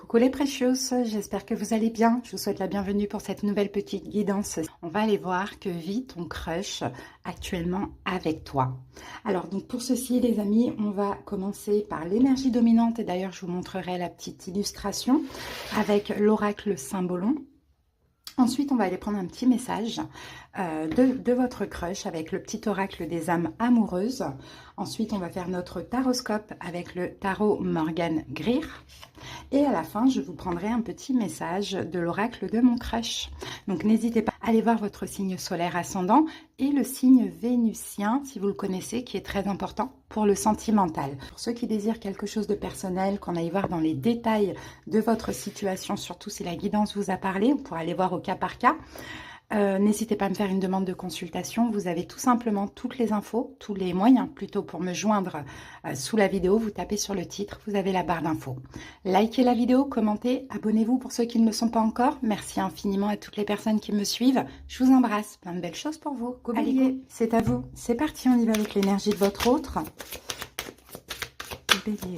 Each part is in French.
Coucou les précieuses, j'espère que vous allez bien. Je vous souhaite la bienvenue pour cette nouvelle petite guidance. On va aller voir que vit ton crush actuellement avec toi. Alors donc pour ceci les amis, on va commencer par l'énergie dominante et d'ailleurs je vous montrerai la petite illustration avec l'oracle Symbolon. Ensuite, on va aller prendre un petit message de votre crush avec le petit oracle des âmes amoureuses. Ensuite, on va faire notre taroscope avec le tarot Morgan Greer. Et à la fin, je vous prendrai un petit message de l'oracle de mon crush. Donc, n'hésitez pas à aller voir votre signe solaire ascendant et le signe vénusien, si vous le connaissez, qui est très important pour le sentimental. Pour ceux qui désirent quelque chose de personnel, qu'on aille voir dans les détails de votre situation, surtout si la guidance vous a parlé, vous pourrez aller voir au cas par cas. N'hésitez pas à me faire une demande de consultation. Vous avez tout simplement toutes les infos, tous les moyens plutôt pour me joindre sous la vidéo. Vous tapez sur le titre, vous avez la barre d'infos. Likez la vidéo, commentez, abonnez-vous pour ceux qui ne le sont pas encore. Merci infiniment à toutes les personnes qui me suivent. Je vous embrasse, plein de belles choses pour vous. Allez, c'est à vous. C'est parti, on y va avec l'énergie de votre autre. Bélier.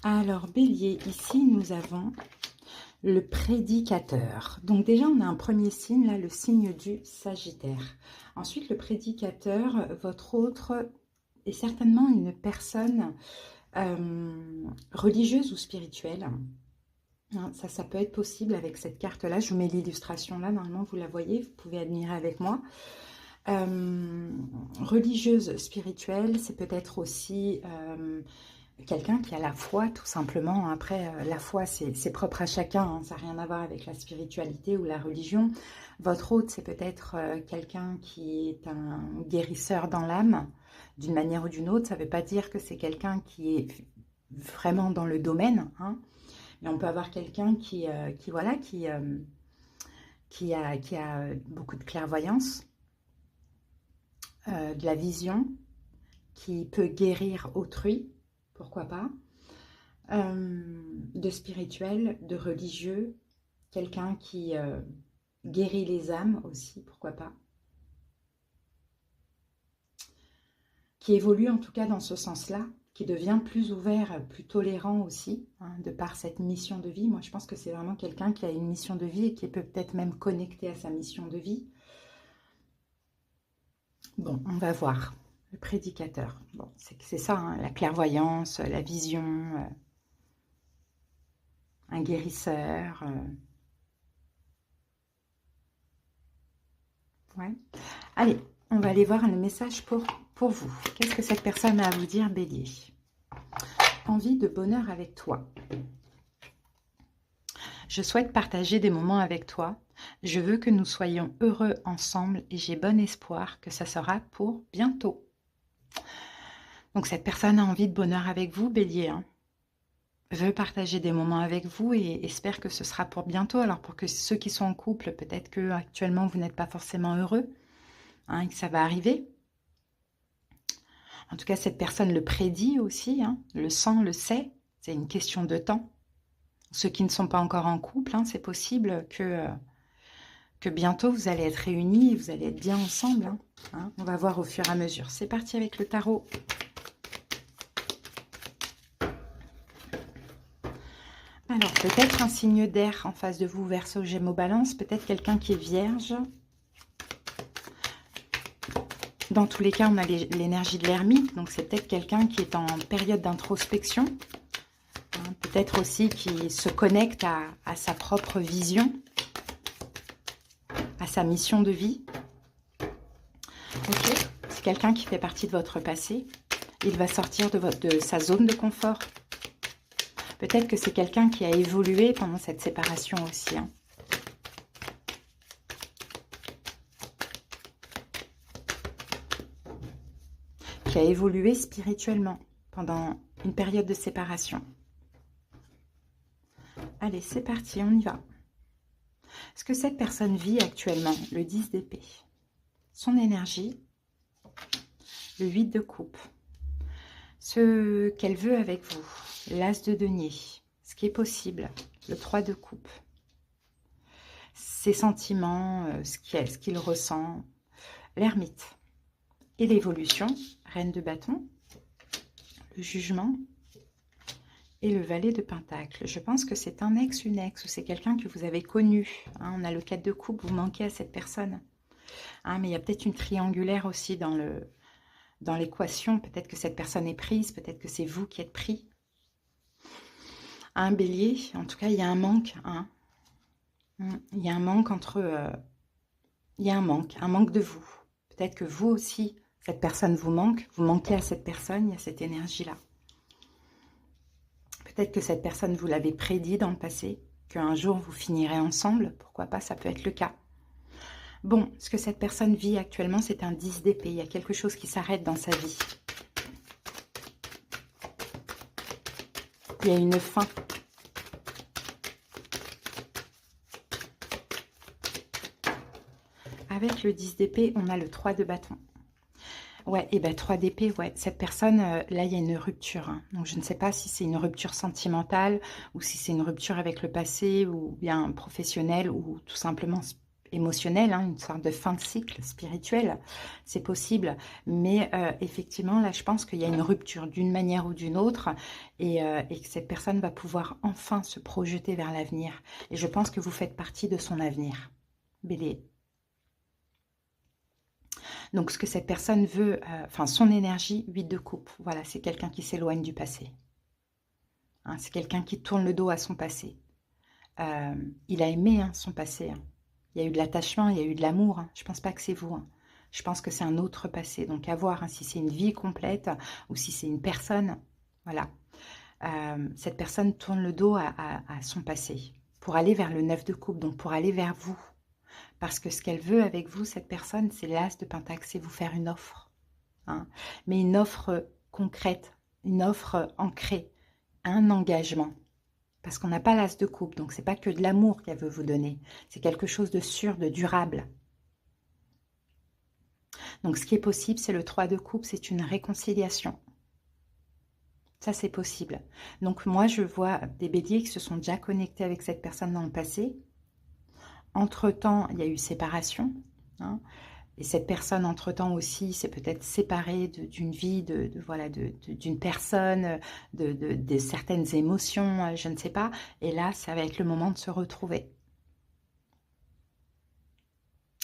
Alors, Bélier, ici nous avons le prédicateur. Donc déjà, on a un premier signe, là, le signe du Sagittaire. Ensuite, le prédicateur, votre autre, est certainement une personne religieuse ou spirituelle. Hein, ça peut être possible avec cette carte-là. Je vous mets l'illustration là, normalement, vous la voyez, vous pouvez admirer avec moi. Religieuse, spirituelle, c'est peut-être aussi... quelqu'un qui a la foi, tout simplement. Après, la foi, c'est propre à chacun. Hein. Ça n'a rien à voir avec la spiritualité ou la religion. Votre hôte, c'est peut-être quelqu'un qui est un guérisseur dans l'âme, d'une manière ou d'une autre. Ça ne veut pas dire que c'est quelqu'un qui est vraiment dans le domaine. Hein. Mais on peut avoir quelqu'un qui a beaucoup de clairvoyance, de la vision, qui peut guérir autrui. Pourquoi pas, de spirituel, de religieux, quelqu'un qui guérit les âmes aussi, pourquoi pas, qui évolue en tout cas dans ce sens-là, qui devient plus ouvert, plus tolérant aussi, hein, de par cette mission de vie. Moi, je pense que c'est vraiment quelqu'un qui a une mission de vie et qui peut peut-être même connecté à sa mission de vie. Bon, on va voir. Le prédicateur, bon, c'est ça, hein, la clairvoyance, la vision, un guérisseur. Ouais. Allez, on va aller voir un message pour vous. Qu'est-ce que cette personne a à vous dire, Bélier? Envie de bonheur avec toi. Je souhaite partager des moments avec toi. Je veux que nous soyons heureux ensemble et j'ai bon espoir que ça sera pour bientôt. Donc cette personne a envie de bonheur avec vous, Bélier, hein, veut partager des moments avec vous et espère que ce sera pour bientôt. Alors pour que ceux qui sont en couple, peut-être que actuellement vous n'êtes pas forcément heureux, hein, et que ça va arriver. En tout cas, cette personne le prédit aussi, hein, le sent, le sait, c'est une question de temps. Ceux qui ne sont pas encore en couple, hein, c'est possible que bientôt vous allez être réunis et vous allez être bien ensemble. Hein. On va voir au fur et à mesure. C'est parti avec le tarot. Alors, peut-être un signe d'air en face de vous, Verseau, Gémeaux, Balance. Peut-être quelqu'un qui est vierge. Dans tous les cas, on a l'énergie de l'ermite. Donc, c'est peut-être quelqu'un qui est en période d'introspection. Hein, peut-être aussi qui se connecte à sa propre vision, à sa mission de vie. Ok, c'est quelqu'un qui fait partie de votre passé. Il va sortir de sa zone de confort. Peut-être que c'est quelqu'un qui a évolué pendant cette séparation aussi. Hein. Qui a évolué spirituellement pendant une période de séparation. Allez, c'est parti, on y va. Ce que cette personne vit actuellement, le 10 d'épée, son énergie, le 8 de coupe, ce qu'elle veut avec vous, l'as de denier, ce qui est possible, le 3 de coupe, ses sentiments, ce qu'il ressent, l'ermite et l'évolution, reine de bâton, le jugement et le valet de Pentacle. Je pense que c'est un ex, une ex, ou c'est quelqu'un que vous avez connu. Hein, on a le 4 de coupe, vous manquez à cette personne. Hein, mais il y a peut-être une triangulaire aussi dans l'équation. Peut-être que cette personne est prise, peut-être que c'est vous qui êtes pris. Un bélier, en tout cas, il y a un manque. Hein. Il y a un manque entre... il y a un manque de vous. Peut-être que vous aussi, cette personne vous manque. Vous manquez à cette personne, il y a cette énergie-là. Peut-être que cette personne, vous l'avez prédit dans le passé, qu'un jour vous finirez ensemble. Pourquoi pas, ça peut être le cas. Bon, ce que cette personne vit actuellement, c'est un 10 d'épée. Il y a quelque chose qui s'arrête dans sa vie. Il y a une fin. Avec le 10 d'épée, on a le 3 de bâton. Ouais, et ben 3 d'épée, ouais. Cette personne, là, il y a une rupture. Hein. Donc, je ne sais pas si c'est une rupture sentimentale ou si c'est une rupture avec le passé ou bien professionnelle ou tout simplement émotionnelle, hein, une sorte de fin de cycle spirituel. C'est possible. Mais effectivement, là, je pense qu'il y a une rupture d'une manière ou d'une autre et que cette personne va pouvoir enfin se projeter vers l'avenir. Et je pense que vous faites partie de son avenir. Bélier. Donc, ce que cette personne veut, enfin, son énergie, 8 de coupe. Voilà, c'est quelqu'un qui s'éloigne du passé. Hein, c'est quelqu'un qui tourne le dos à son passé. Il a aimé hein, son passé. Hein. Il y a eu de l'attachement, il y a eu de l'amour. Hein. Je ne pense pas que c'est vous. Hein. Je pense que c'est un autre passé. Donc, à voir hein, si c'est une vie complète ou si c'est une personne. Voilà. Cette personne tourne le dos à son passé pour aller vers le 9 de coupe, donc pour aller vers vous. Parce que ce qu'elle veut avec vous, cette personne, c'est l'as de Pentacle, c'est vous faire une offre. Hein. Mais une offre concrète, une offre ancrée, un engagement. Parce qu'on n'a pas l'as de coupe, donc c'est pas que de l'amour qu'elle veut vous donner. C'est quelque chose de sûr, de durable. Donc ce qui est possible, c'est le 3 de coupe, c'est une réconciliation. Ça, c'est possible. Donc moi, je vois des béliers qui se sont déjà connectés avec cette personne dans le passé. Entre-temps, il y a eu séparation. Hein, et cette personne, entre-temps aussi, s'est peut-être séparée d'une vie, d'une personne, de certaines émotions, je ne sais pas. Et là, ça va être le moment de se retrouver.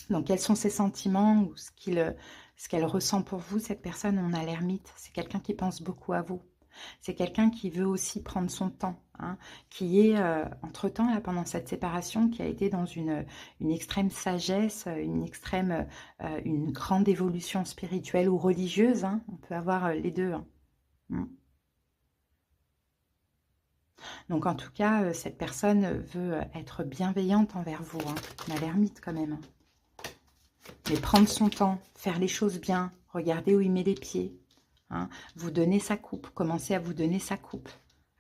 Donc, quels sont ses sentiments ou ce qu'elle ressent pour vous, cette personne? On a l'ermite. C'est quelqu'un qui pense beaucoup à vous. C'est quelqu'un qui veut aussi prendre son temps, hein, qui est, entre-temps, là, pendant cette séparation, qui a été dans une extrême sagesse, une grande évolution spirituelle ou religieuse. Hein, on peut avoir les deux. Hein. Donc, en tout cas, cette personne veut être bienveillante envers vous. Hein. On a l'ermite quand même. Mais prendre son temps, faire les choses bien, regarder où il met les pieds. Hein, vous donner sa coupe, commencer à vous donner sa coupe,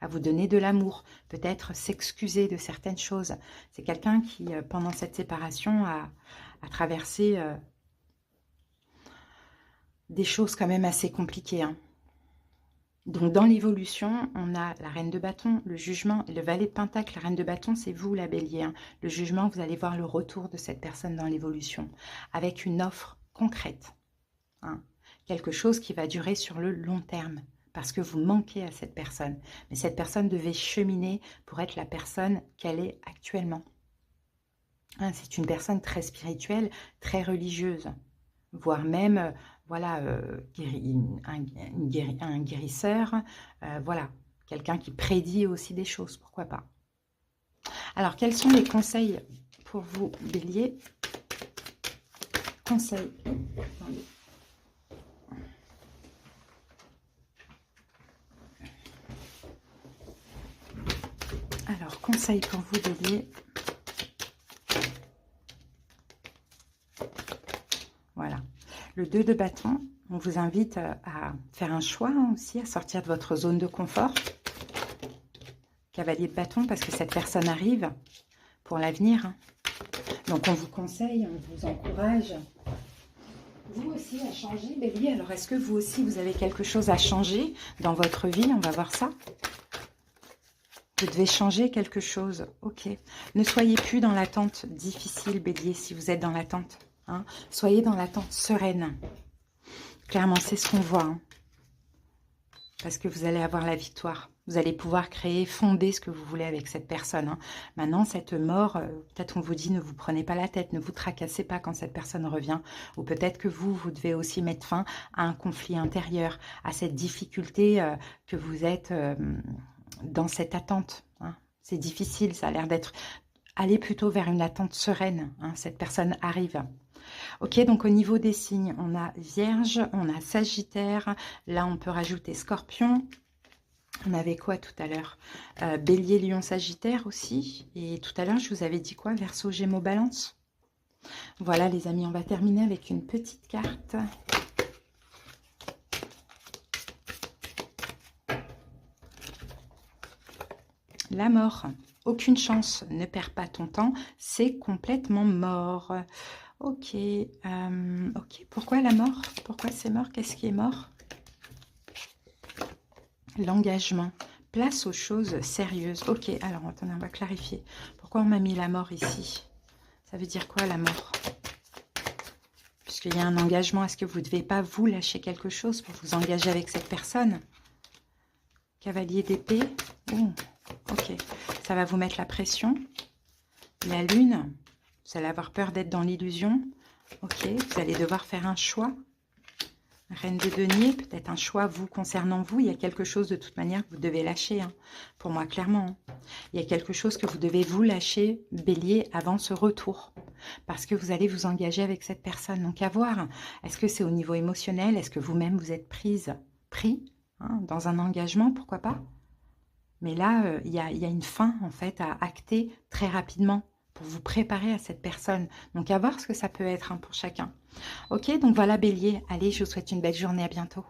à vous donner de l'amour, peut-être s'excuser de certaines choses. C'est quelqu'un qui, pendant cette séparation, a traversé des choses quand même assez compliquées. Hein. Donc, dans l'évolution, on a la reine de bâton, le jugement, et le valet de pentacle. La reine de bâton, c'est vous, la bélier. Hein. Le jugement, vous allez voir le retour de cette personne dans l'évolution, avec une offre concrète. Hein. Quelque chose qui va durer sur le long terme, parce que vous manquez à cette personne. Mais cette personne devait cheminer pour être la personne qu'elle est actuellement. Hein, c'est une personne très spirituelle, très religieuse, voire même, voilà, un guérisseur, voilà, quelqu'un qui prédit aussi des choses, pourquoi pas. Alors, quels sont les conseils pour vous, bélier? Conseils. Attendez. Alors, conseil pour vous, bélier. Voilà. Le 2 de bâton, on vous invite à faire un choix hein, aussi, à sortir de votre zone de confort. Cavalier de bâton, parce que cette personne arrive pour l'avenir. Hein. Donc, on vous conseille, on vous encourage. Vous aussi à changer, bélier. Alors, est-ce que vous aussi, vous avez quelque chose à changer dans votre vie? On va voir ça. Vous devez changer quelque chose. Ok. Ne soyez plus dans l'attente difficile, bélier, si vous êtes dans l'attente. Hein. Soyez dans l'attente sereine. Clairement, c'est ce qu'on voit. Hein. parce que vous allez avoir la victoire. Vous allez pouvoir créer, fonder ce que vous voulez avec cette personne. Hein. Maintenant, cette mort, peut-être on vous dit ne vous prenez pas la tête, ne vous tracassez pas quand cette personne revient. Ou peut-être que vous devez aussi mettre fin à un conflit intérieur, à cette difficulté que vous êtes dans cette attente. Hein. C'est difficile, ça a l'air d'être... Allez plutôt vers une attente sereine. Hein. Cette personne arrive. Ok, donc au niveau des signes, on a Vierge, on a Sagittaire. Là, on peut rajouter Scorpion. On avait quoi tout à l'heure? Bélier, Lion, Sagittaire aussi. Et tout à l'heure, je vous avais dit quoi? Verseau, Gémeaux, Balance. Voilà les amis, on va terminer avec une petite carte. La mort. Aucune chance, ne perds pas ton temps, c'est complètement mort. Ok, ok. Pourquoi la mort? Pourquoi c'est mort? Qu'est-ce qui est mort? L'engagement. Place aux choses sérieuses. Ok, alors attendez, on va clarifier. Pourquoi on m'a mis la mort ici? Ça veut dire quoi la mort? Puisqu'il y a un engagement, est-ce que vous ne devez pas vous lâcher quelque chose pour vous engager avec cette personne? Cavalier d'épée. Oh, ok, ça va vous mettre la pression. La lune, vous allez avoir peur d'être dans l'illusion. Ok, vous allez devoir faire un choix. Reine de denier, peut-être un choix vous concernant vous. Il y a quelque chose de toute manière que vous devez lâcher. Hein, pour moi, clairement. Hein. Il y a quelque chose que vous devez vous lâcher, bélier, avant ce retour. Parce que vous allez vous engager avec cette personne. Donc à voir, est-ce que c'est au niveau émotionnel? Est-ce que vous-même vous êtes pris hein, dans un engagement? Pourquoi pas? Mais là, il y a une fin en fait à acter très rapidement pour vous préparer à cette personne. Donc à voir ce que ça peut être hein, pour chacun. Ok, donc voilà Bélier. Allez, je vous souhaite une belle journée. À bientôt.